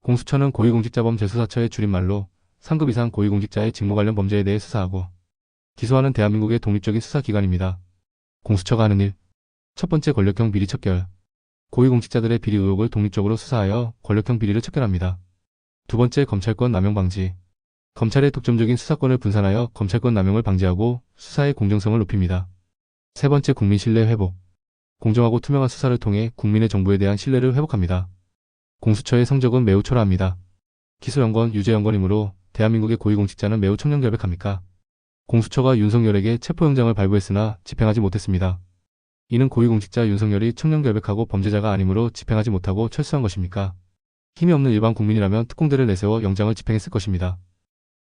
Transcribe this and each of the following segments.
공수처는 고위공직자범죄수사처의 줄임말로 3급 이상 고위공직자의 직무 관련 범죄에 대해 수사하고 기소하는 대한민국의 독립적인 수사기관입니다. 공수처가 하는 일. 첫 번째, 권력형 비리 척결. 고위공직자들의 비리 의혹을 독립적으로 수사하여 권력형 비리를 척결합니다. 두 번째, 검찰권 남용 방지. 검찰의 독점적인 수사권을 분산하여 검찰권 남용을 방지하고 수사의 공정성을 높입니다. 세 번째, 국민 신뢰 회복. 공정하고 투명한 수사를 통해 국민의 정부에 대한 신뢰를 회복합니다. 공수처의 성적은 매우 초라합니다. 기소연권, 유죄연권이므로 대한민국의 고위공직자는 매우 청렴결백합니까? 공수처가 윤석열에게 체포영장을 발부했으나 집행하지 못했습니다. 이는 고위공직자 윤석열이 청렴결백하고 범죄자가 아니므로 집행하지 못하고 철수한 것입니까? 힘이 없는 일반 국민이라면 특공대를 내세워 영장을 집행했을 것입니다.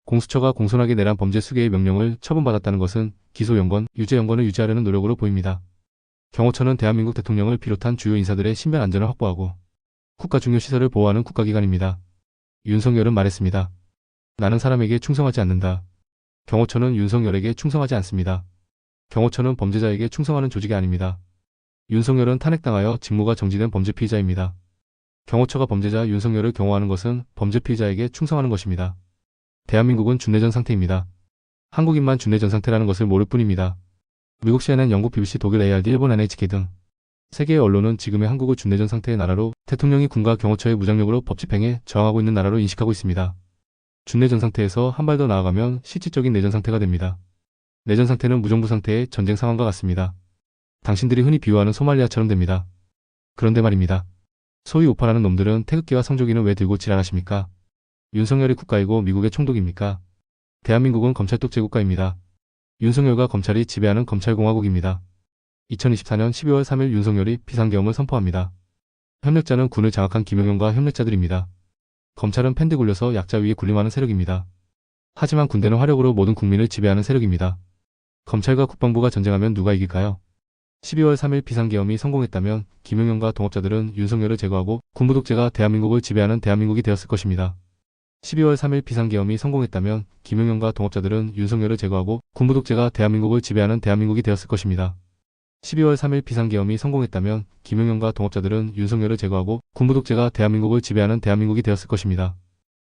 공수처가 공손하게 내란 범죄 수개의 명령을 처분받았다는 것은 기소연권, 유죄연권을 유지하려는 노력으로 보입니다. 경호처는 대한민국 대통령을 비롯한 주요 인사들의 신변 안전을 확보하고 국가 중요 시설을 보호하는 국가기관입니다. 윤석열은 말했습니다. 나는 사람에게 충성하지 않는다. 경호처는 윤석열에게 충성하지 않습니다. 경호처는 범죄자에게 충성하는 조직이 아닙니다. 윤석열은 탄핵당하여 직무가 정지된 범죄 피의자입니다. 경호처가 범죄자 윤석열을 경호하는 것은 범죄 피의자에게 충성하는 것입니다. 대한민국은 준내전 상태입니다. 한국인만 준내전 상태라는 것을 모를 뿐입니다. 미국 CNN, 영국 BBC, 독일 ARD, 일본 NHK 등 세계의 언론은 지금의 한국을 준내전 상태의 나라로, 대통령이 군과 경호처의 무장력으로 법 집행에 저항하고 있는 나라로 인식하고 있습니다. 준내전 상태에서 한 발 더 나아가면 실질적인 내전 상태가 됩니다. 내전 상태는 무정부 상태의 전쟁 상황과 같습니다. 당신들이 흔히 비유하는 소말리아처럼 됩니다. 그런데 말입니다. 소위 우파라는 놈들은 태극기와 성조기는 왜 들고 지랄하십니까? 윤석열이 국가이고 미국의 총독입니까? 대한민국은 검찰 독재국가입니다. 윤석열과 검찰이 지배하는 검찰공화국입니다. 2024년 12월 3일 윤석열이 비상계엄을 선포합니다. 협력자는 군을 장악한 김영현과 협력자들입니다. 검찰은 팬데 굴려서 약자 위에 군림하는 세력입니다. 하지만 군대는 화력으로 모든 국민을 지배하는 세력입니다. 검찰과 국방부가 전쟁하면 누가 이길까요? 12월 3일 비상계엄이 성공했다면 김영현과 동업자들은 윤석열을 제거하고 군부 독재가 대한민국을 지배하는 대한민국이 되었을 것입니다. 12월 3일 비상계엄이 성공했다면 김영현과 동업자들은 윤석열을 제거하고 군부 독재가 대한민국을 지배하는 대한민국이 되었을 것입니다. 12월 3일 비상계엄이 성공했다면 김영현과 동업자들은 윤석열을 제거하고 군부 독재가 대한민국을 지배하는 대한민국이 되었을 것입니다.